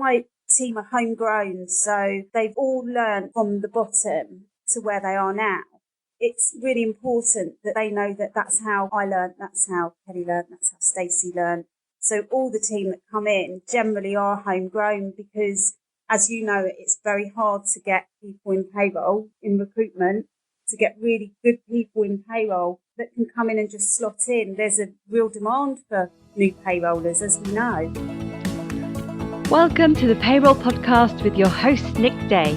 my team are homegrown, so they've all learned from the bottom to where they are now. It's really important that they know that that's how I learned, that's how Kelly learned, that's how Stacey learned. So all the team that come in generally are homegrown because, as you know, it's very hard to get people in payroll, in recruitment, to get really good people in payroll that can come in and just slot in. There's a real demand for new payrollers, as we know. Welcome to the Payroll Podcast with your host, Nick Day.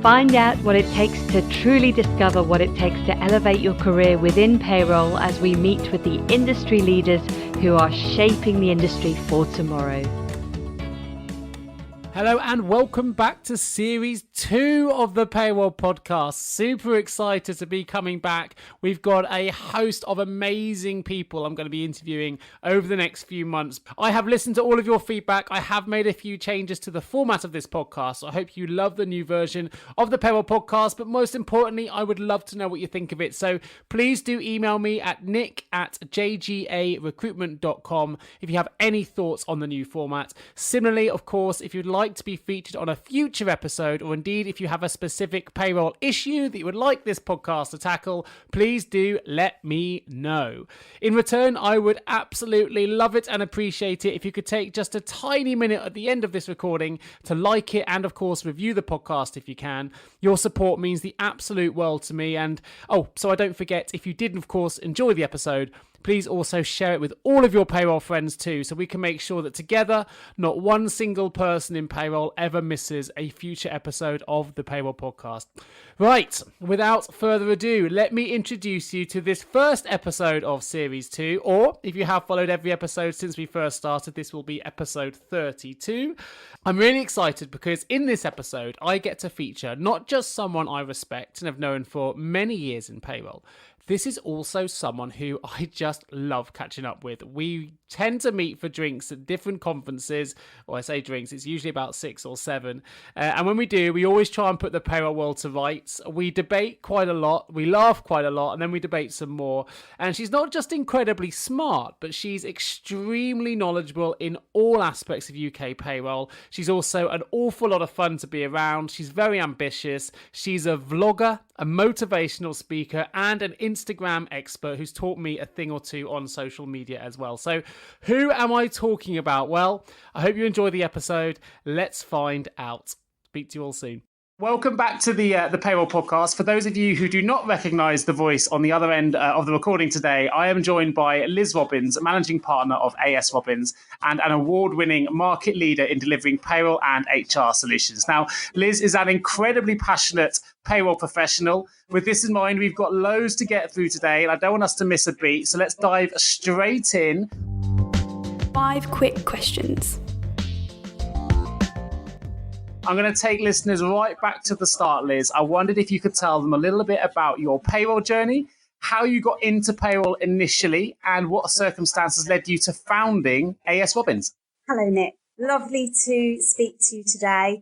Find out what it takes to truly discover what it takes to elevate your career within payroll as we meet with the industry leaders who are shaping the industry for tomorrow. Hello and welcome back to Series 2 of the Payroll Podcast. Super excited to be coming back. We've got a host of amazing people I'm going to be interviewing over the next few months. I have listened to all of your feedback. I have made a few changes to the format of this podcast. So I hope you love the new version of the Payroll Podcast. But most importantly, I would love to know what you think of it. So please do email me at nick@jgarecruitment.com if you have any thoughts on the new format. Similarly, of course, if you'd like to be featured on a future episode, or indeed if you have a specific payroll issue that you would like this podcast to tackle, please do let me know. In return, I would absolutely love it and appreciate it if you could take just a tiny minute at the end of this recording to like it and of course review the podcast if you can. Your support means the absolute world to me. And so I don't forget, if you did of course enjoy the episode, please also share it with all of your payroll friends too, so we can make sure that together, not one single person in payroll ever misses a future episode of the Payroll Podcast. Right, without further ado, let me introduce you to this first episode of Series 2, or if you have followed every episode since we first started, this will be episode 32. I'm really excited because in this episode, I get to feature not just someone I respect and have known for many years in payroll. This is also someone who I just love catching up with. We tend to meet for drinks at different conferences, or I say drinks, it's usually about 6 or 7. And when we do, we always try and put the payroll world to rights. We debate quite a lot, we laugh quite a lot, and then we debate some more. And she's not just incredibly smart, but she's extremely knowledgeable in all aspects of UK payroll. She's also an awful lot of fun to be around. She's very ambitious. She's a vlogger, a motivational speaker, and an Instagram expert who's taught me a thing or two on social media as well. So who am I talking about? Well, I hope you enjoy the episode. Let's find out. Speak to you all soon. Welcome back to the Payroll Podcast. For those of you who do not recognise the voice on the other end of the recording today, I am joined by Liz Robbins, Managing Partner of AS Robins and an award-winning market leader in delivering payroll and HR solutions. Now, Liz is an incredibly passionate payroll professional. With this in mind, we've got loads to get through today, and I don't want us to miss a beat. So let's dive straight in. 5 quick questions. I'm going to take listeners right back to the start, Liz. I wondered if you could tell them a little bit about your payroll journey, how you got into payroll initially, and what circumstances led you to founding AS Robins. Hello, Nick. Lovely to speak to you today.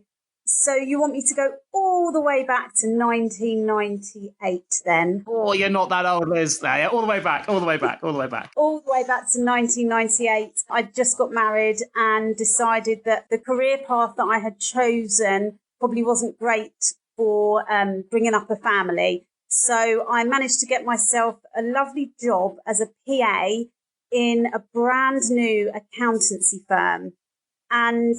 So you want me to go all the way back to 1998 then? Oh, you're not that old, Liz. No, yeah, all the way back. All the way back to 1998. I just got married and decided that the career path that I had chosen probably wasn't great for bringing up a family. So I managed to get myself a lovely job as a PA in a brand new accountancy firm. And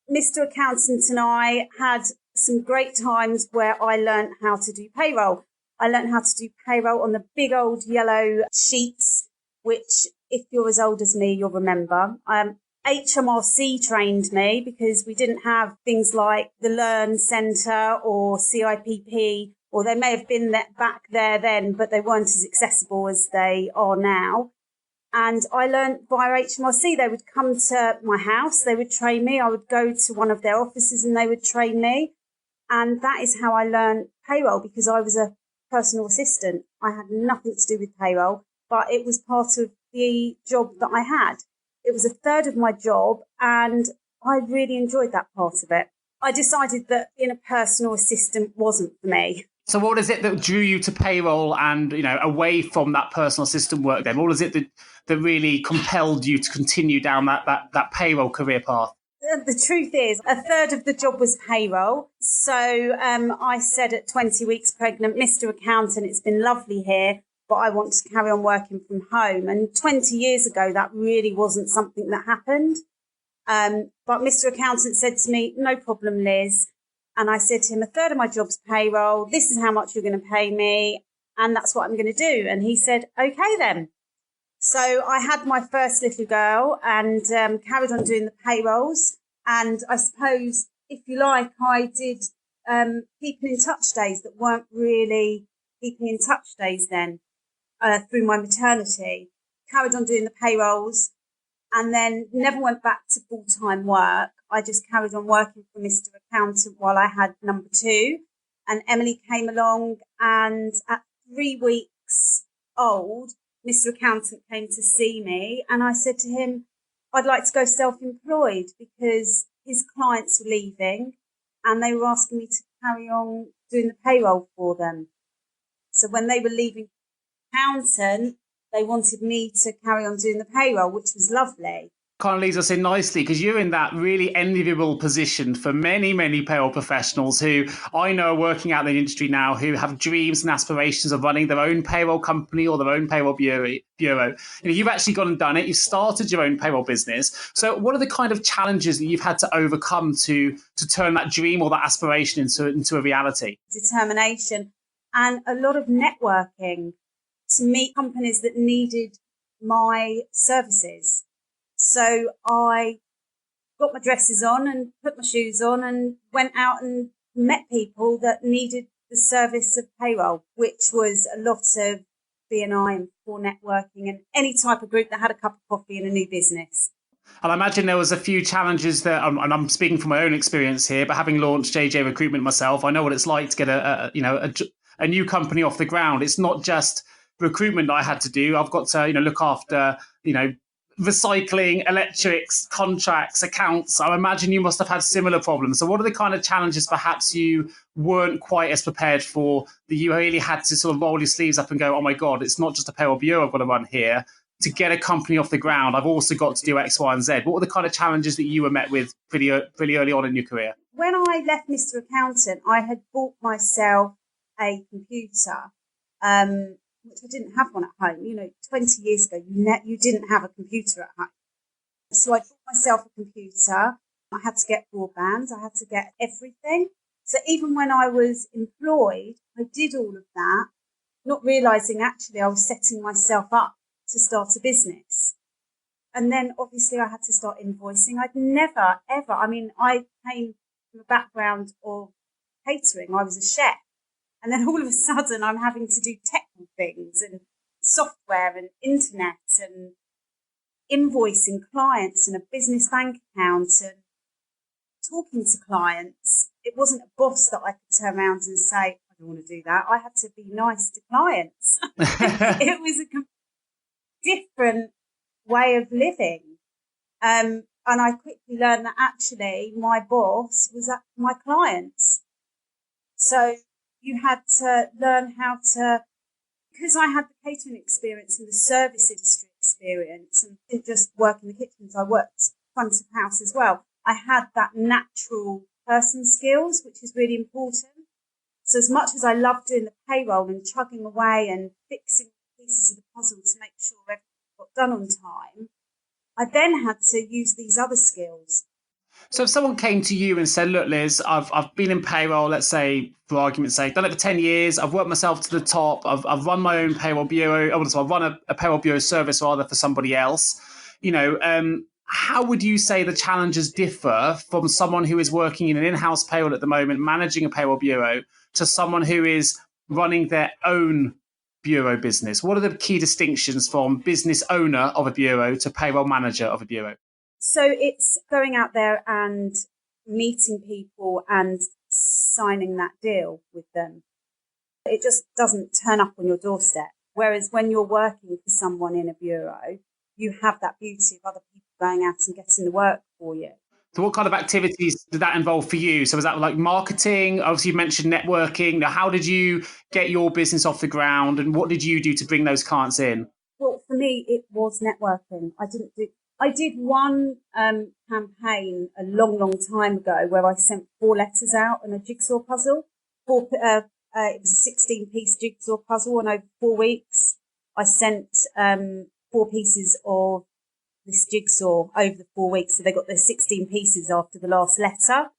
Mr. Accountant and I had some great times where I learned how to do payroll. I learned how to do payroll on the big old yellow sheets, which if you're as old as me, you'll remember. HMRC trained me because we didn't have things like the Learn Centre or CIPP, or they may have been back there then, but they weren't as accessible as they are now. And I learned via HMRC. They would come to my house, they would train me. I would go to one of their offices and they would train me. And that is how I learned payroll, because I was a personal assistant. I had nothing to do with payroll, but it was part of the job that I had. It was a third of my job and I really enjoyed that part of it. I decided that being a personal assistant wasn't for me. So what is it that drew you to payroll and, away from that personal assistant work then? What is it that really compelled you to continue down that payroll career path? The truth is, a third of the job was payroll. So I said at 20 weeks pregnant, Mr. Accountant, it's been lovely here, but I want to carry on working from home. And 20 years ago, that really wasn't something that happened. But Mr. Accountant said to me, no problem, Liz. And I said to him, a third of my job's payroll. This is how much you're going to pay me. And that's what I'm going to do. And he said, okay, then. So I had my first little girl and carried on doing the payrolls. And I suppose, if you like, I did keeping in touch days that weren't really keeping in touch days then through my maternity. Carried on doing the payrolls and then never went back to full-time work. I just carried on working for Mr. Accountant while I had number two. And Emily came along, and at 3 weeks old, Mr. Accountant came to see me, and I said to him, I'd like to go self-employed because his clients were leaving and they were asking me to carry on doing the payroll for them. So when they were leaving accountant, they wanted me to carry on doing the payroll, which was lovely. Kind of leads us in nicely because you're in that really enviable position for many, many payroll professionals who I know are working out in the industry now, who have dreams and aspirations of running their own payroll company or their own payroll bureau. You've actually gone and done it. You've started your own payroll business. So what are the kind of challenges that you've had to overcome to turn that dream or that aspiration into a reality? Determination and a lot of networking to meet companies that needed my services. So I got my dresses on and put my shoes on and went out and met people that needed the service of payroll, which was a lot of B&I and for networking and any type of group that had a cup of coffee and a new business. And I imagine there was a few challenges there, and I'm speaking from my own experience here, but having launched JJ Recruitment myself, I know what it's like to get a new company off the ground. It's not just recruitment that I had to do. I've got to look after recycling, electrics, contracts, accounts. I imagine you must have had similar problems. So what are the kind of challenges perhaps you weren't quite as prepared for, that you really had to sort of roll your sleeves up and go, oh my God, it's not just a payroll bureau I've got to run here. To get a company off the ground, I've also got to do X, Y, and Z. What were the kind of challenges that you were met with pretty early on in your career? When I left Mr. Accountant, I had bought myself a computer, which I didn't have one at home. 20 years ago, you didn't have a computer at home. So I bought myself a computer. I had to get broadband. I had to get everything. So even when I was employed, I did all of that, not realising actually I was setting myself up to start a business. And then obviously I had to start invoicing. I'd never, ever, I came from a background of catering. I was a chef. And then all of a sudden I'm having to do technical things and software and internet and invoicing clients and a business bank account and talking to clients. It wasn't a boss that I could turn around and say, I don't want to do that. I had to be nice to clients. It was a different way of living. And I quickly learned that actually my boss was my clients. So you had to learn how to, because I had the catering experience and the service industry experience and didn't just work in the kitchens, I worked front of house as well. I had that natural person skills, which is really important. So as much as I loved doing the payroll and chugging away and fixing pieces of the puzzle to make sure everything got done on time, I then had to use these other skills. So if someone came to you and said, look, Liz, I've been in payroll, let's say, for argument's sake, done it for 10 years, I've worked myself to the top, I've run my own payroll bureau, I've run a payroll bureau service rather for somebody else, how would you say the challenges differ from someone who is working in an in-house payroll at the moment, managing a payroll bureau, to someone who is running their own bureau business? What are the key distinctions from business owner of a bureau to payroll manager of a bureau? So it's going out there and meeting people and signing that deal with them. It just doesn't turn up on your doorstep. Whereas when you're working for someone in a bureau, you have that beauty of other people going out and getting the work for you. So what kind of activities did that involve for you? So was that like marketing? Obviously, you mentioned networking. Now, how did you get your business off the ground and what did you do to bring those clients in? Well, for me, it was networking. I didn't do I did one campaign a long, long time ago where I sent 4 letters out on a jigsaw puzzle. It was a 16-piece jigsaw puzzle, and over 4 weeks, I sent 4 pieces of this jigsaw over the 4 weeks. So they got their 16 pieces after the last letter.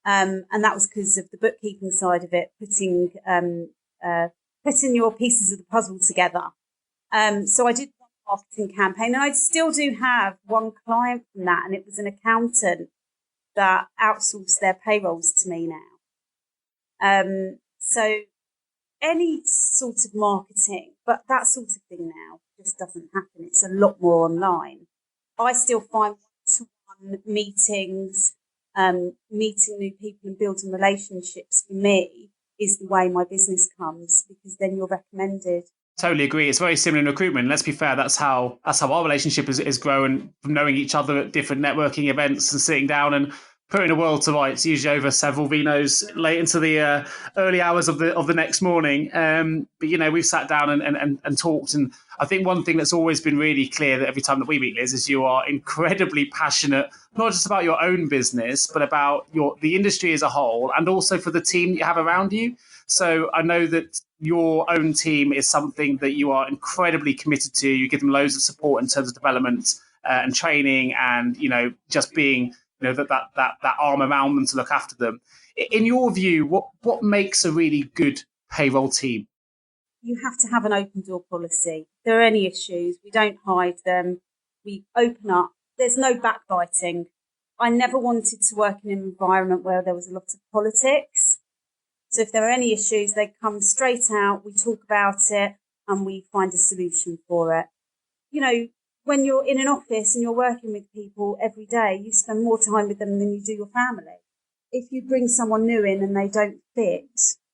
And that was because of the bookkeeping side of it, putting your pieces of the puzzle together. So I did one marketing campaign, and I still do have one client from that, and it was an accountant that outsourced their payrolls to me now. So any sort of marketing, but that sort of thing now just doesn't happen. It's a lot more online. I still find one-to-one meetings, meeting new people and building relationships for me is the way my business comes, because then you're recommended. Totally agree. It's very similar in recruitment. Let's be fair. That's how our relationship is grown, from knowing each other at different networking events and sitting down and putting the world to rights, usually over several vinos late into the early hours of the next morning. But we've sat down and talked, and I think one thing that's always been really clear that every time that we meet, Liz, is you are incredibly passionate, not just about your own business, but about the industry as a whole, and also for the team that you have around you. So I know that your own team is something that you are incredibly committed to. You give them loads of support in terms of development and training, and just being that arm around them to look after them. In your view, what makes a really good payroll team? You have to have an open door policy. If there are any issues, we don't hide them. We open up. There's no backbiting. I never wanted to work in an environment where there was a lot of politics. So if there are any issues, they come straight out, we talk about it, and we find a solution for it. When you're in an office and you're working with people every day, you spend more time with them than you do your family. If you bring someone new in and they don't fit,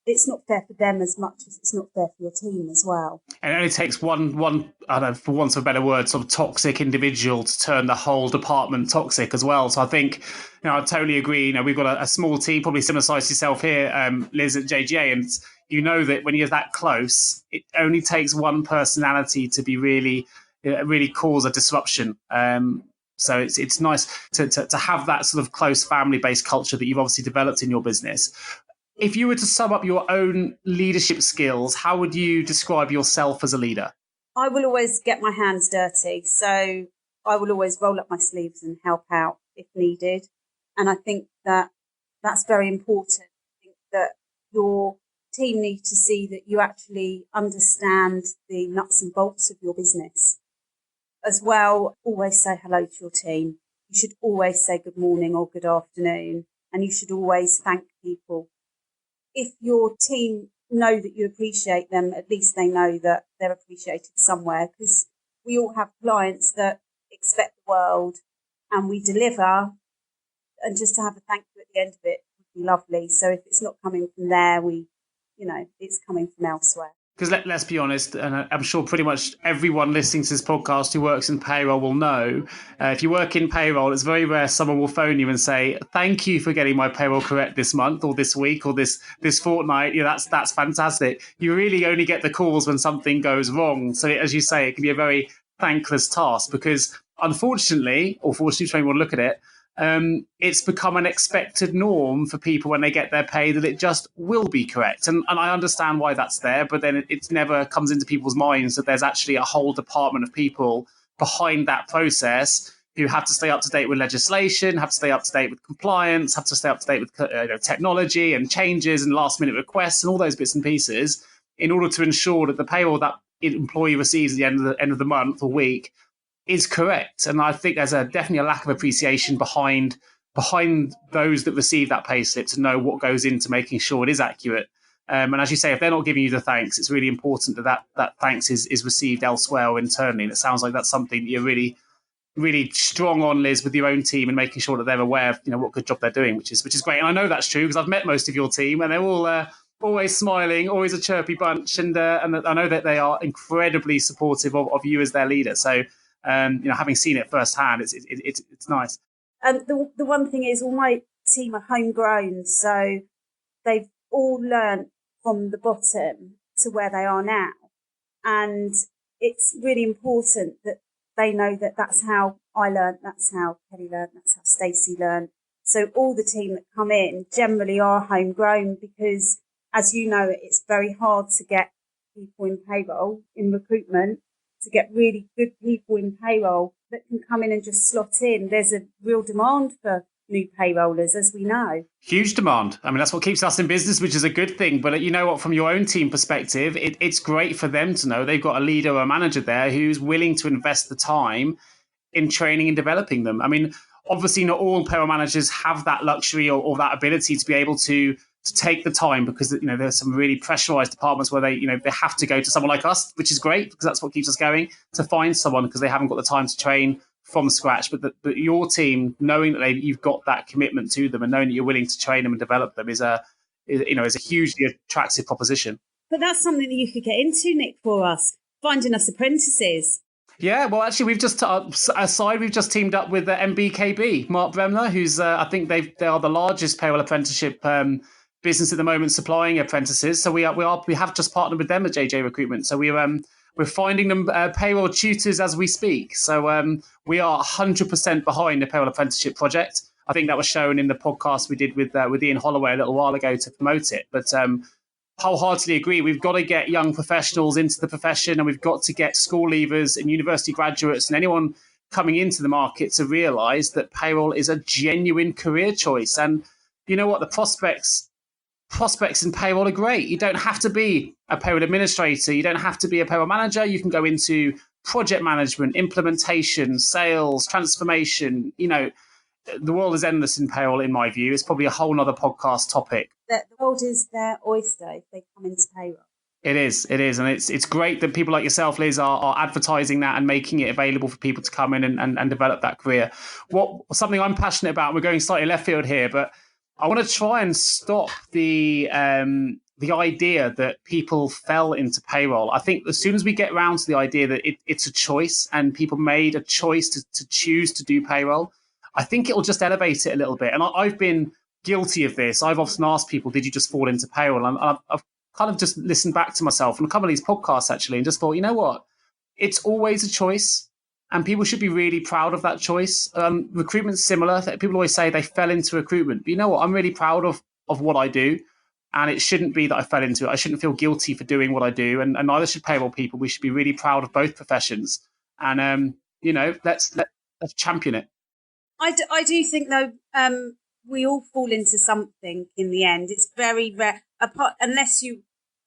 it's not fair for them as much as it's not fair for your team as well. And it only takes one, I don't know, for want of a better word, sort of toxic individual to turn the whole department toxic as well. So I think, I totally agree. We've got a small team, probably similar size to yourself here, Liz, at JGA, and you know that when you're that close, it only takes one personality to be really cause a disruption. So it's nice to have that sort of close family-based culture that you've obviously developed in your business. If you were to sum up your own leadership skills, how would you describe yourself as a leader? I will always get my hands dirty. So I will always roll up my sleeves and help out if needed. And I think that that's very important. I think that your team need to see that you actually understand the nuts and bolts of your business. As well, always say hello to your team. You should always say good morning or good afternoon, and you should always thank people. If your team know that you appreciate them, at least they know that they're appreciated somewhere, because we all have clients that expect the world and we deliver, and just to have a thank you at the end of it would be lovely. So if it's not coming from there, it's coming from elsewhere. Because let's be honest, and I'm sure pretty much everyone listening to this podcast who works in payroll will know, if you work in payroll, it's very rare someone will phone you and say, thank you for getting my payroll correct this month or this week or this fortnight. That's fantastic. You really only get the calls when something goes wrong. So as you say, it can be a very thankless task, because unfortunately, or fortunately, if anyone look at it, it's become an expected norm for people when they get their pay that it just will be correct. And I understand why that's there, but then it never comes into people's minds that there's actually a whole department of people behind that process who have to stay up to date with legislation, have to stay up to date with compliance, have to stay up to date with technology and changes and last minute requests and all those bits and pieces in order to ensure that the payroll that employee receives at the end of the month or week is correct. And I think there's definitely a lack of appreciation behind those that receive that pay slip to know what goes into making sure it is accurate. And as you say, if they're not giving you the thanks, it's really important that thanks is received elsewhere or internally. And it sounds like that's something that you're really, really strong on, Liz, with your own team and making sure that they're aware of what good job they're doing, which is great. And I know that's true because I've met most of your team and they're all always smiling, always a chirpy bunch. And I know that they are incredibly supportive of you as their leader. So having seen it firsthand, it's nice. And the one thing is, all my team are homegrown, so they've all learnt from the bottom to where they are now. And it's really important that they know that that's how I learnt, that's how Kelly learnt, that's how Stacey learnt. So all the team that come in generally are homegrown because, as you know, it's very hard to get people in payroll, in recruitment, to get really good people in payroll that can come in and just slot in. There's a real demand for new payrollers, as we know. Huge demand. I mean, that's what keeps us in business, which is a good thing. But you know what, from your own team perspective, it's great for them to know they've got a leader or a manager there who's willing to invest the time in training and developing them. I mean, obviously not all payroll managers have that luxury or that ability to be able to take the time, because there's some really pressurized departments where they have to go to someone like us, which is great because that's what keeps us going, to find someone because they haven't got the time to train from scratch. But your team, knowing that you've got that commitment to them and knowing that you're willing to train them and develop them is a hugely attractive proposition. But that's something that you could get into, Nick, for us, finding us apprentices. Yeah, well, actually, we've just teamed up with MBKB, Mark Bremner, who's I think they are the largest payroll apprenticeship business at the moment, supplying apprentices. So we have just partnered with them at JJ Recruitment. So we're finding them payroll tutors as we speak. So we are 100% behind the payroll apprenticeship project. I think that was shown in the podcast we did with Ian Holloway a little while ago to promote it. But wholeheartedly agree. We've got to get young professionals into the profession, and we've got to get school leavers and university graduates and anyone coming into the market to realise that payroll is a genuine career choice. And you know what? The prospects in payroll are great. You don't have to be a payroll administrator. You don't have to be a payroll manager. You can go into project management, implementation, sales, transformation. The world is endless in payroll, in my view. It's probably a whole nother podcast topic. The world is their oyster if they come into payroll. It is. And it's great that people like yourself, Liz, are advertising that and making it available for people to come in and develop that career. Something I'm passionate about, we're going slightly left field here, but I want to try and stop the idea that people fell into payroll. I think as soon as we get around to the idea that it's a choice and people made a choice to choose to do payroll, I think it'll just elevate it a little bit. And I've been guilty of this. I've often asked people, did you just fall into payroll? And I've kind of just listened back to myself on a couple of these podcasts, actually, and just thought, you know what? It's always a choice. And people should be really proud of that choice. Recruitment's similar. People always say they fell into recruitment. But you know what? I'm really proud of what I do. And it shouldn't be that I fell into it. I shouldn't feel guilty for doing what I do. And neither should payroll people. We should be really proud of both professions. And, let's champion it. I do think, though, we all fall into something in the end. It's very rare, unless you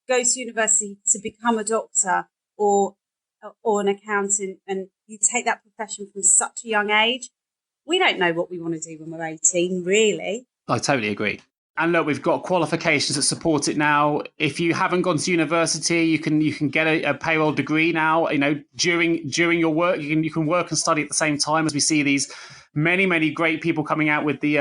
go to university to become a doctor or an accountant and you take that profession from such a young age. We don't know what we want to do when we're 18, really. I totally agree. And look, we've got qualifications that support it now. If you haven't gone to university, you can get a payroll degree now. During your work, you can work and study at the same time, as we see these many great people coming out with the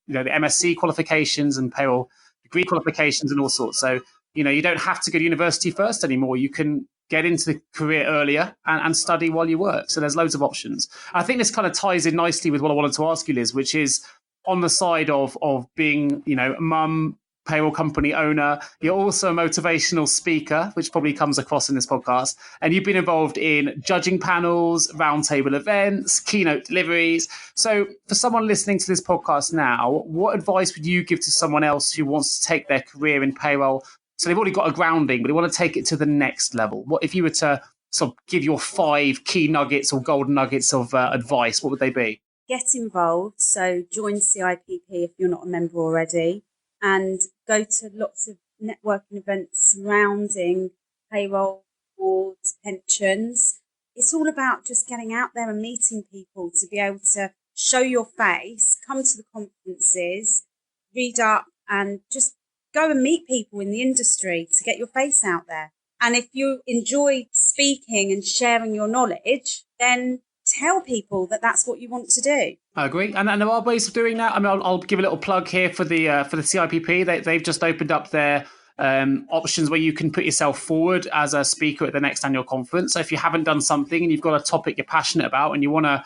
MSc qualifications and payroll degree qualifications and all sorts. So you don't have to go to university first anymore. You can get into the career earlier and study while you work. So there's loads of options. I think this kind of ties in nicely with what I wanted to ask you, Liz, which is on the side of being, mum, payroll company owner, you're also a motivational speaker, which probably comes across in this podcast. And you've been involved in judging panels, roundtable events, keynote deliveries. So for someone listening to this podcast now, what advice would you give to someone else who wants to take their career in payroll? So they've already got a grounding, but they want to take it to the next level. What if you were to sort of give your 5 key nuggets or golden nuggets of advice? What would they be? Get involved. So join CIPP if you're not a member already, and go to lots of networking events surrounding payroll, boards, pensions. It's all about just getting out there and meeting people to be able to show your face, come to the conferences, read up, and just go and meet people in the industry to get your face out there. And if you enjoy speaking and sharing your knowledge, then tell people that that's what you want to do. I agree. And there are ways of doing that. I mean, I'll give a little plug here for the CIPP. They've just opened up their options where you can put yourself forward as a speaker at the next annual conference. So if you haven't done something and you've got a topic you're passionate about and you want to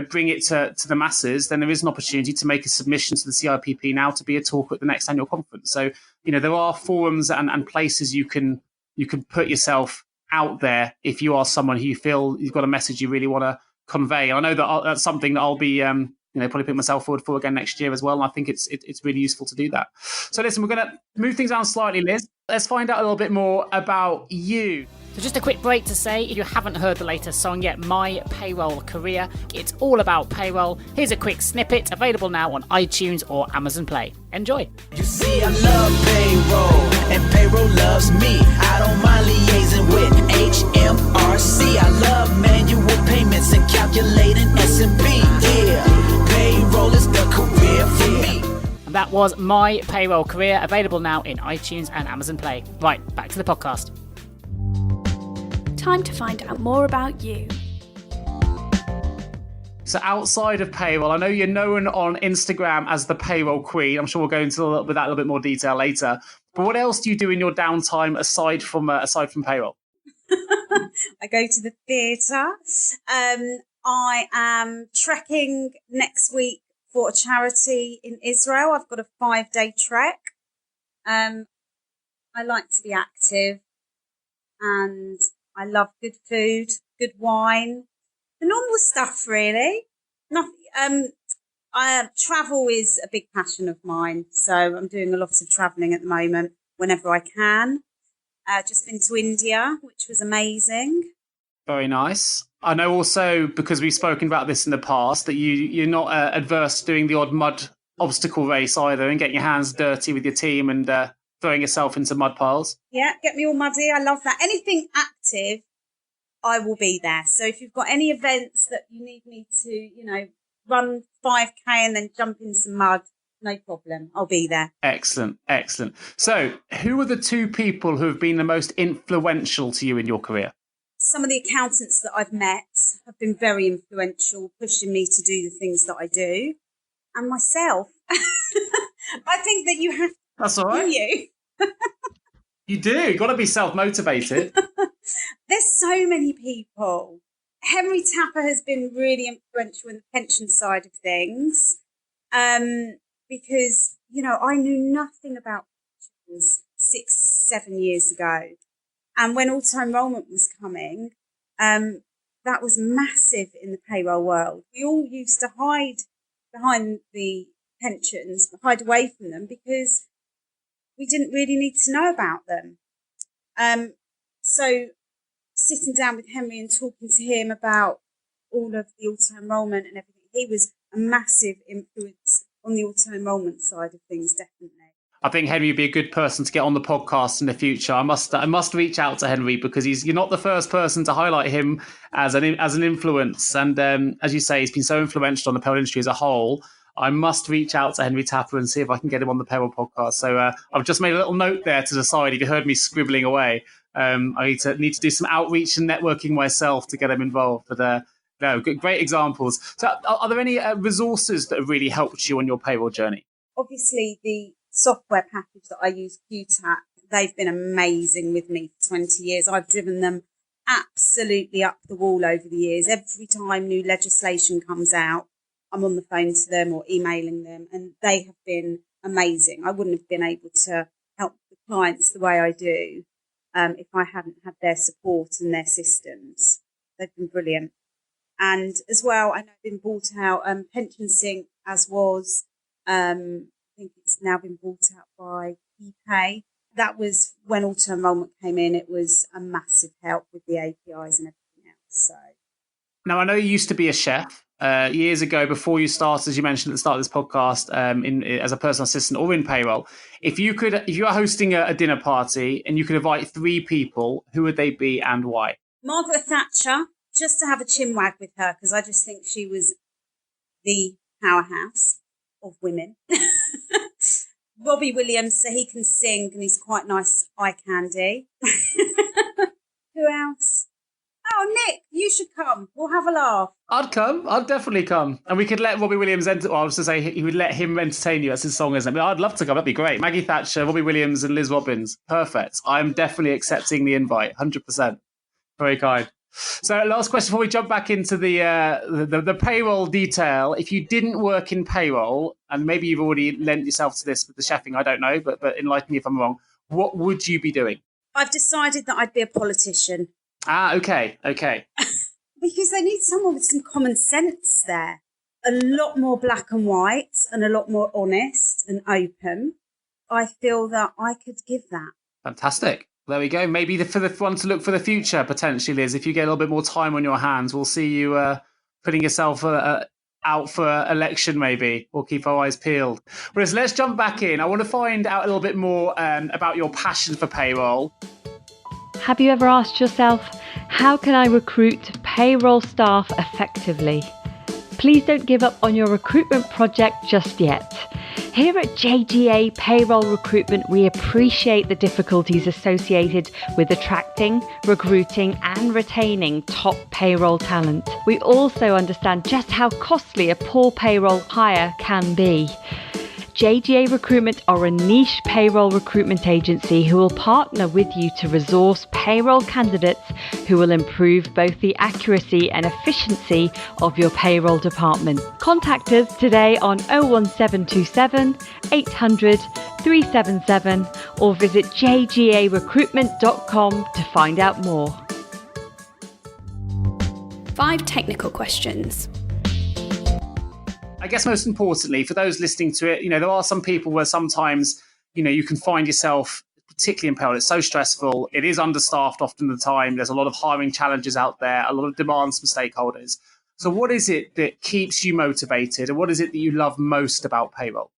bring it to the masses, then there is an opportunity to make a submission to the CIPP now to be a talker at the next annual conference. So, there are forums and places you can put yourself out there if you are someone who you feel you've got a message you really want to convey. I know that that's something that I'll be probably put myself forward for again next year as well. And I think it's really useful to do that. So listen, we're going to move things down slightly, Liz. Let's find out a little bit more about you. So just a quick break to say, if you haven't heard the latest song yet, My Payroll Career, it's all about payroll. Here's a quick snippet, available now on iTunes or Amazon Play. Enjoy. You see, I love payroll, and payroll loves me. I don't mind liaising with HMRC. I love manual payments and calculating S&P. Yeah, payroll is the career for me. And that was My Payroll Career, available now in iTunes and Amazon Play. Right, back to the podcast. Time to find out more about you. So outside of payroll, I know you're known on Instagram as the Payroll Queen. I'm sure we'll go into that a little bit more detail later. But what else do you do in your downtime aside from payroll? I go to the theatre. I am trekking next week for a charity in Israel. I've got a 5-day trek. I like to be active, and I love good food, good wine, the normal stuff, really. Nothing. Travel is a big passion of mine, so I'm doing a lot of travelling at the moment whenever I can. Just been to India, which was amazing. Very nice. I know also, because we've spoken about this in the past, that you're not adverse to doing the odd mud obstacle race either, and getting your hands dirty with your team and throwing yourself into mud piles. Yeah, get me all muddy. I love that. Anything active, I will be there. So if you've got any events that you need me to, run 5K and then jump in some mud, no problem. I'll be there. Excellent, excellent. So who are the 2 people who have been the most influential to you in your career? Some of the accountants that I've met have been very influential, pushing me to do the things that I do. And myself. I think that you have to. That's all right. You. You do. You've got to be self-motivated. There's so many people. Henry Tapper has been really influential in the pension side of things, because, I knew nothing about pensions 6-7 years ago. And when auto-enrollment was coming, that was massive in the payroll world. We all used to hide behind the pensions, hide away from them, because we didn't really need to know about them. So sitting down with Henry and talking to him about all of the auto-enrollment and everything, he was a massive influence on the auto-enrollment side of things, definitely. I think Henry would be a good person to get on the podcast in the future. I must reach out to Henry, because you're not the first person to highlight him as an influence. And as you say, he's been so influential on the payroll industry as a whole. I must reach out to Henry Tapper and see if I can get him on the Payroll podcast. So I've just made a little note there to decide. If you heard me scribbling away, I need to do some outreach and networking myself to get him involved. But no, great examples. So are there any resources that have really helped you on your payroll journey? Obviously, the software package that I use, QTAC, they've been amazing with me for 20 years. I've driven them absolutely up the wall over the years. Every time new legislation comes out, I'm on the phone to them or emailing them, and they have been amazing. I wouldn't have been able to help the clients the way I do if I hadn't had their support and their systems. They've been brilliant. And as well, I know it's been bought out, Pension Sync, as was, I think it's now been bought out by ePay. That was when auto-enrollment came in. It was a massive help with the APIs and everything else. So. Now, I know you used to be a chef. Years ago, before you started, as you mentioned at the start of this podcast, as a personal assistant or in payroll, if you are hosting a dinner party and you could invite 3 people, who would they be and why? Margaret Thatcher, just to have a chinwag with her, because I just think she was the powerhouse of women. Robbie Williams, so he can sing and he's quite nice eye candy. Who else? Oh, Nick, you should come. We'll have a laugh. I'd come. I'd definitely come. And we could let Robbie Williams I was to say he would let him entertain you. That's his song, isn't it? I'd love to come. That'd be great. Maggie Thatcher, Robbie Williams and Liz Robbins. Perfect. I'm definitely accepting the invite. 100%. Very kind. So last question before we jump back into the payroll detail. If you didn't work in payroll, and maybe you've already lent yourself to this with the chefing, I don't know, but enlighten me if I'm wrong, what would you be doing? I've decided that I'd be a politician. Ah, okay. Because they need someone with some common sense there. A lot more black and white and a lot more honest and open. I feel that I could give that. Fantastic. There we go. Maybe for the one to look for the future, potentially, Liz. If you get a little bit more time on your hands, we'll see you putting yourself out for election, maybe. We'll keep our eyes peeled. Whereas let's jump back in. I want to find out a little bit more about your passion for payroll. Have you ever asked yourself, how can I recruit payroll staff effectively? Please don't give up on your recruitment project just yet. Here at JGA Payroll Recruitment, we appreciate the difficulties associated with attracting, recruiting and retaining top payroll talent. We also understand just how costly a poor payroll hire can be. JGA Recruitment are a niche payroll recruitment agency who will partner with you to resource payroll candidates who will improve both the accuracy and efficiency of your payroll department. Contact us today on 01727 800 377 or visit jgarecruitment.com to find out more. 5 technical questions. I guess most importantly, for those listening to it, there are some people where sometimes, you can find yourself, particularly in payroll, it's so stressful. It is understaffed often the time. There's a lot of hiring challenges out there, a lot of demands from stakeholders. So what is it that keeps you motivated and what is it that you love most about payroll?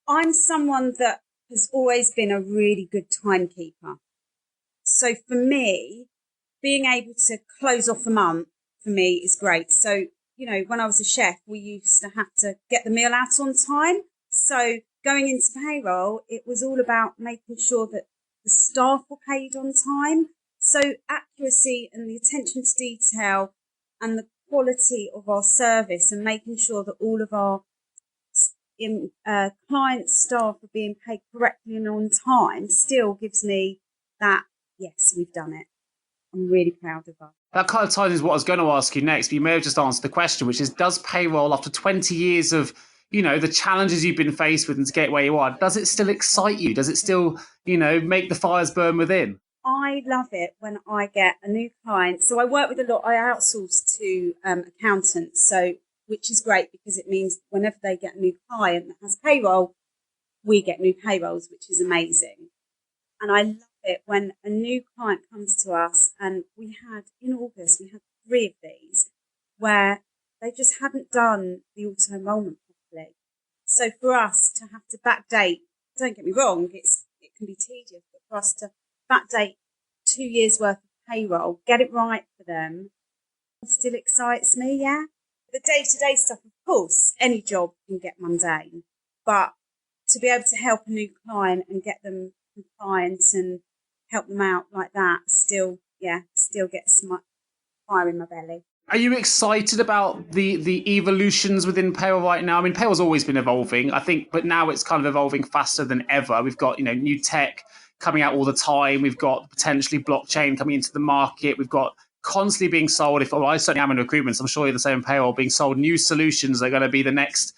I'm someone that has always been a really good timekeeper. So for me, being able to close off a month for me is great. So when I was a chef, we used to have to get the meal out on time. So going into payroll, it was all about making sure that the staff were paid on time. So accuracy and the attention to detail and the quality of our service and making sure that all of our client staff are being paid correctly and on time still gives me that, yes, we've done it. I'm really proud of us. That kind of ties into what I was going to ask you next, but you may have just answered the question, which is, does payroll, after 20 years of, the challenges you've been faced with and to get where you are, does it still excite you? Does it still, make the fires burn within? I love it when I get a new client. So I work with a lot, I outsource to accountants, which is great because it means whenever they get a new client that has payroll, we get new payrolls, which is amazing. And I love it when a new client comes to us, and in August, we had 3 of these where they just hadn't done the auto-enrollment properly. So for us to have to backdate, don't get me wrong, it can be tedious, but for us to backdate 2 years worth of payroll, get it right for them, it still excites me, yeah. The day-to-day stuff, of course, any job can get mundane, but to be able to help a new client and get them compliant and help them out like that still gets my fire in my belly. Are you excited about the evolutions within payroll right now? I mean, payroll's always been evolving, I think, but now it's kind of evolving faster than ever. We've got, new tech coming out all the time. We've got potentially blockchain coming into the market. We've got constantly being sold. I certainly am in recruitment, so I'm sure you're the same in payroll, being sold new solutions that are going to be the next,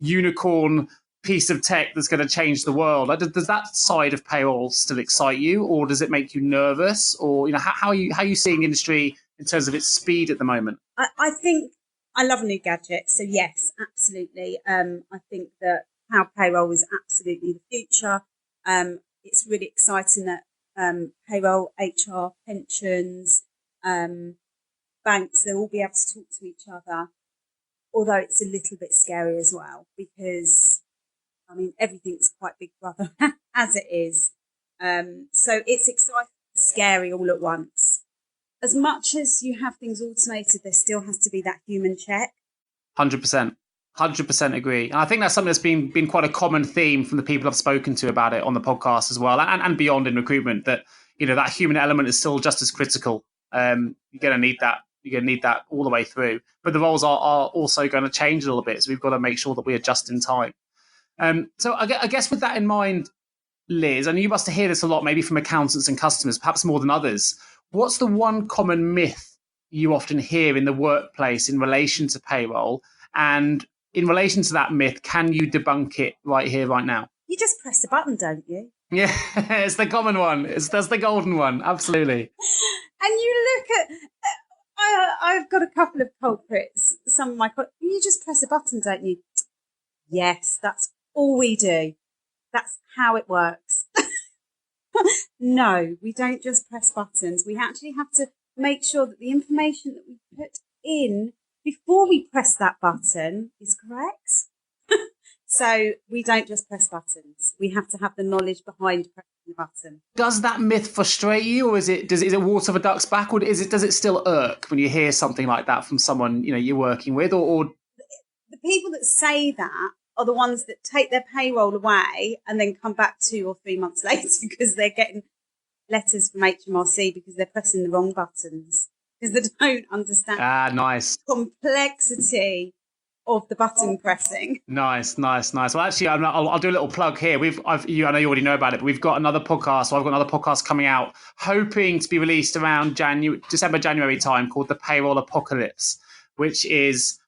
unicorn piece of tech that's going to change the world. Does that side of payroll still excite you, or does it make you nervous? Or how are you seeing the industry in terms of its speed at the moment? I think I love new gadgets, so yes, absolutely. I think that cloud payroll is absolutely the future. It's really exciting that payroll, HR, pensions, banks, they'll all be able to talk to each other. Although it's a little bit scary as well, because everything's quite Big Brother as it is. So it's exciting and scary all at once. As much as you have things automated, there still has to be that human check. 100%. 100% agree. And I think that's something that's been quite a common theme from the people I've spoken to about it on the podcast as well, and beyond in recruitment, that, that human element is still just as critical. You're going to need that. You're going to need that all the way through. But the roles are also going to change a little bit. So we've got to make sure that we adjust in time. So I guess with that in mind, Liz, and you must hear this a lot, maybe from accountants and customers, perhaps more than others. What's the one common myth you often hear in the workplace in relation to payroll? And in relation to that myth, can you debunk it right here, right now? You just press a button, don't you? Yeah, it's the common one. That's the golden one. Absolutely. And you look at I've got a couple of culprits. Some of my you just press a button, don't you? Yes, that's all we do. That's how it works. No, we don't just press buttons. We actually have to make sure that the information that we put in before we press that button is correct. So we don't just press buttons. We have to have the knowledge behind pressing the button. Does that myth frustrate you, or is it water for ducks back, or does it still irk when you hear something like that from someone you're working with, or the people that say that are the ones that take their payroll away and then come back 2 or 3 months later because they're getting letters from HMRC because they're pressing the wrong buttons because they don't understand nice complexity of the button pressing. Nice. Well, actually, I'll do a little plug here. I know you already know about it, but we've got another podcast. So I've got another podcast coming out, hoping to be released around December, January time, called The Payroll Apocalypse, which is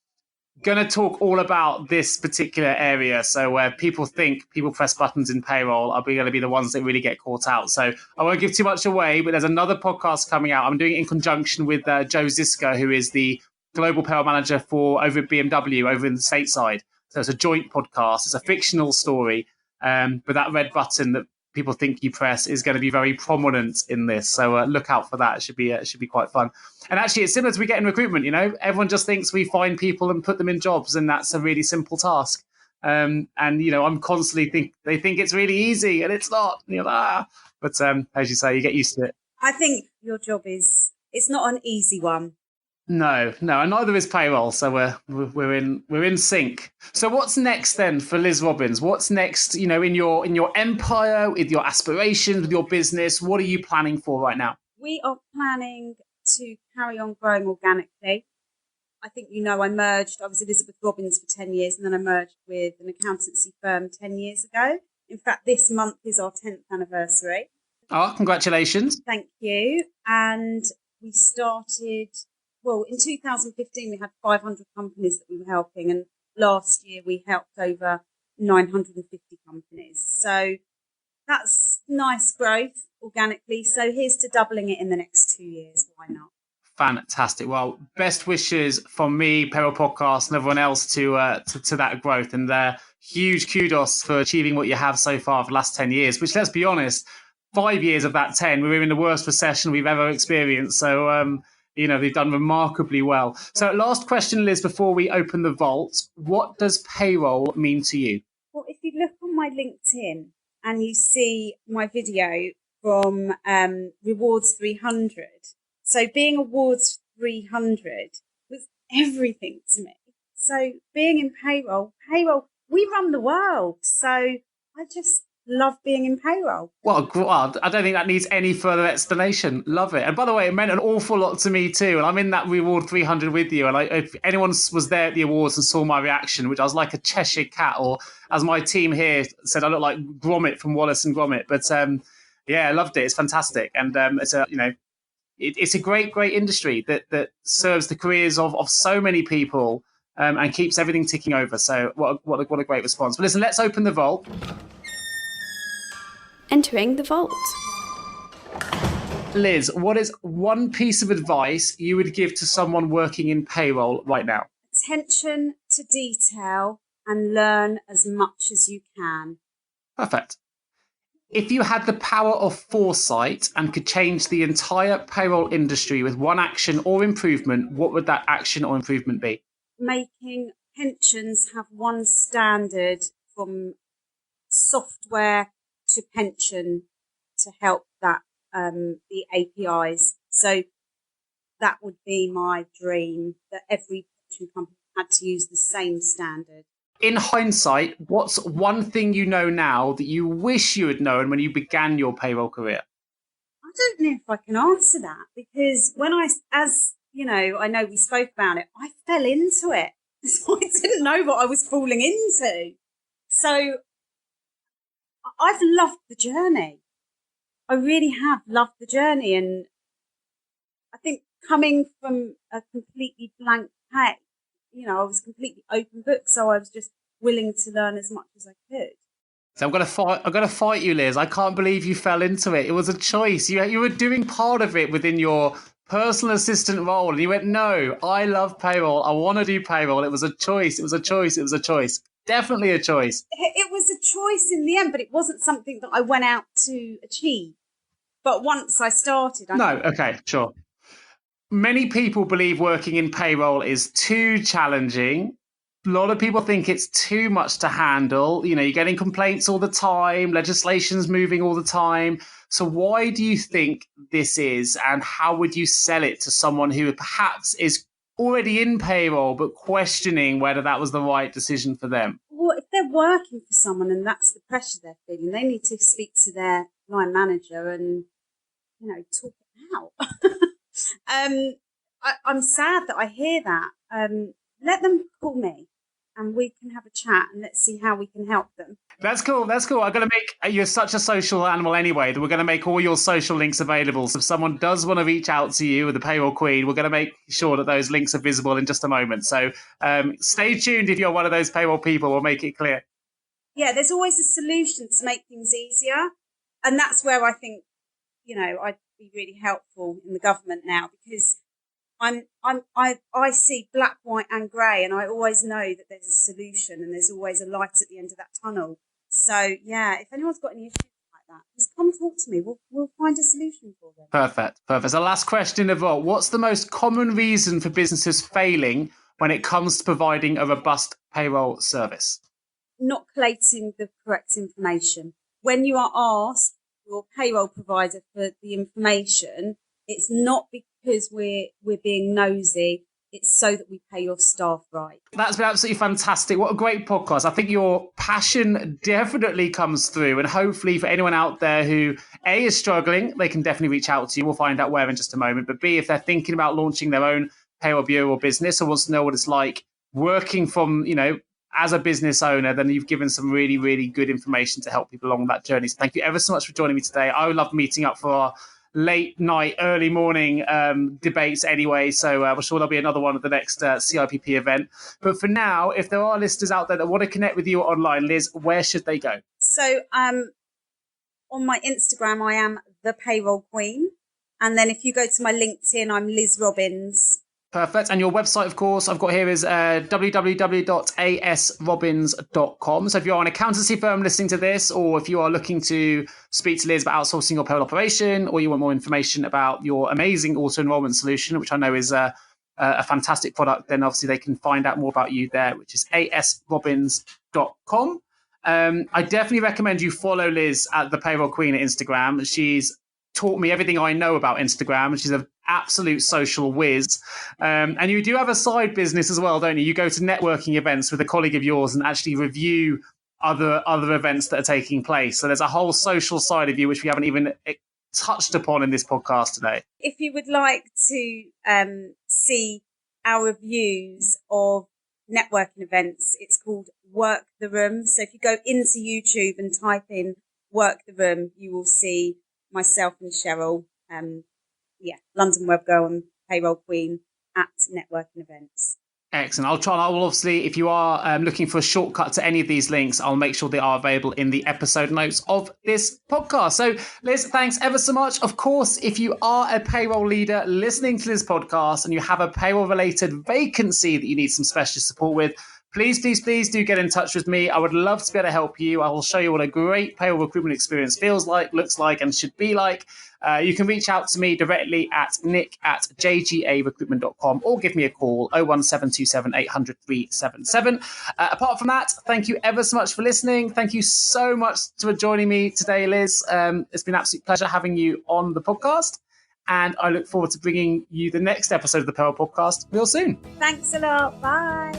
going to talk all about this particular area. So where people think people press buttons in payroll are going to be the ones that really get caught out. So I won't give too much away, but there's another podcast coming out. I'm doing it in conjunction with Joe Ziska, who is the global payroll manager over at BMW over in the stateside. So it's a joint podcast. It's a fictional story, but that red button that people think you press is going to be very prominent in this. So look out for that. It should be quite fun. And actually, it's similar to we get in recruitment. Everyone just thinks we find people and put them in jobs, and that's a really simple task. And I'm constantly they think it's really easy, and it's not. But as you say, you get used to it. I think your job it's not an easy one. No, and neither is payroll. So we're in sync. So what's next then for Liz Robins? What's next? In your empire, with your aspirations, with your business. What are you planning for right now? We are planning to carry on growing organically. I think I merged. I was Elizabeth Robins for 10 years, and then I merged with an accountancy firm 10 years ago. In fact, this month is our 10th anniversary. Oh, congratulations! Thank you. And we started. Well, in 2015, we had 500 companies that we were helping, and last year we helped over 950 companies. So that's nice growth organically. So here's to doubling it in the next 2 years. Why not? Fantastic. Well, best wishes from me, Payroll Podcast, and everyone else to that growth. And huge kudos for achieving what you have so far for the last 10 years, which, let's be honest, 5 years of that 10, we were in the worst recession we've ever experienced. So, they've done remarkably well. So last question, Liz, before we open the vault, what does payroll mean to you? Well, if you look on my LinkedIn and you see my video from Rewards 300, so being Awards 300 was everything to me. So being in payroll, we run the world. So I just love being in payroll. Well, I don't think that needs any further explanation. Love it. And by the way, it meant an awful lot to me too. And I'm in that Reward 300 with you. And if anyone was there at the awards and saw my reaction, which I was like a Cheshire cat, or as my team here said, I look like Gromit from Wallace and Gromit. But I loved it. It's fantastic. And it's a great industry that serves the careers of so many people and keeps everything ticking over. So what a great response. But listen, let's open the vault. Entering the vault. Liz, what is one piece of advice you would give to someone working in payroll right now? Attention to detail and learn as much as you can. Perfect. If you had the power of foresight and could change the entire payroll industry with one action or improvement, what would that action or improvement be? Making pensions have one standard from software to pension to help that the APIs. So that would be my dream, that every pension company had to use the same standard. In hindsight, what's one thing you know now that you wish you had known when you began your payroll career? I don't know if I can answer that, because when I know we spoke about it, I fell into it. So I didn't know what I was falling into. So I've loved the journey. I really have loved the journey. And I think coming from a completely blank page, I was completely open book. So I was just willing to learn as much as I could. So I'm gonna fight you, Liz. I can't believe you fell into it. It was a choice. You were doing part of it within your personal assistant role. And you went, no, I love payroll. I want to do payroll. It was a choice. It was a choice. It was a choice. Definitely a choice. It was a choice in the end, but it wasn't something that I went out to achieve. But once I started... Okay, sure. Many people believe working in payroll is too challenging. A lot of people think it's too much to handle. You know, you're getting complaints all the time, legislation's moving all the time. So why do you think this is, and how would you sell it to someone who perhaps is already in payroll but questioning whether that was the right decision for them? Well, if they're working for someone and that's the pressure they're feeling, they need to speak to their line manager and, you know, talk it out. I'm sad that I hear that. Let them call me and we can have a chat and let's see how we can help them. That's cool. I'm going to make, you're such a social animal anyway, that we're going to make all your social links available. So if someone does want to reach out to you with the Payroll Queen, we're going to make sure that those links are visible in just a moment. So stay tuned if you're one of those payroll people, we'll make it clear. Yeah, there's always a solution to make things easier. And that's where I think, you know, I'd be really helpful in the government now, because I see black, white and grey, and I always know that there's a solution and there's always a light at the end of that tunnel. So, yeah, if anyone's got any issues like that, just come talk to me. We'll find a solution for them. Perfect. So last question of all, what's the most common reason for businesses failing when it comes to providing a robust payroll service? Not collating the correct information. When you are asked your payroll provider for the information, it's not because we're being nosy. It's so that we pay your staff right. That's been absolutely fantastic. What a great podcast. I think your passion definitely comes through. And hopefully for anyone out there who, A, is struggling, they can definitely reach out to you. We'll find out where in just a moment. But B, if they're thinking about launching their own payroll bureau or business, or wants to know what it's like working from, you know, as a business owner, then you've given some really, really good information to help people along that journey. So thank you ever so much for joining me today. I love meeting up for our late night, early morning debates anyway. So I'm sure there'll be another one at the next CIPP event. But for now, if there are listeners out there that want to connect with you online, Liz, where should they go? So on my Instagram, I am the Payroll Queen. And then if you go to my LinkedIn, I'm Liz Robins. Perfect. And your website, of course, I've got here is www.asrobins.com. So if you're an accountancy firm listening to this, or if you are looking to speak to Liz about outsourcing your payroll operation, or you want more information about your amazing auto-enrollment solution, which I know is a fantastic product, then obviously they can find out more about you there, which is asrobins.com. I definitely recommend you follow Liz at the Payroll Queen at Instagram. She's taught me everything I know about Instagram, and she's an absolute social whiz. And you do have a side business as well, don't you? You go to networking events with a colleague of yours and actually review other events that are taking place. So there's a whole social side of you which we haven't even touched upon in this podcast today. If you would like to see our reviews of networking events, it's called Work the Room. So if you go into YouTube and type in Work the Room, you will see myself and Cheryl, London Web Girl and Payroll Queen at networking events. Excellent. I will obviously, if you are looking for a shortcut to any of these links, I'll make sure they are available in the episode notes of this podcast. So Liz, thanks ever so much. Of course, if you are a payroll leader listening to this podcast and you have a payroll related vacancy that you need some specialist support with, please do get in touch with me. I would love to be able to help you. I will show you what a great payroll recruitment experience feels like, looks like, and should be like. You can reach out to me directly at nick@jgarecruitment.com or give me a call, 01727 800 377. Apart from that, thank you ever so much for listening. Thank you so much for joining me today, Liz. It's been an absolute pleasure having you on the podcast. And I look forward to bringing you the next episode of the Payroll Podcast real soon. Thanks a lot. Bye.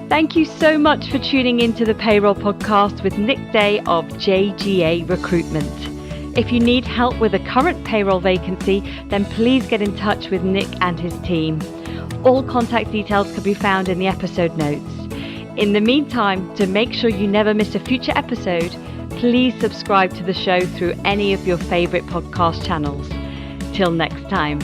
Thank you so much for tuning into the Payroll Podcast with Nick Day of JGA Recruitment. If you need help with a current payroll vacancy, then please get in touch with Nick and his team. All contact details can be found in the episode notes. In the meantime, to make sure you never miss a future episode, please subscribe to the show through any of your favourite podcast channels. Till next time.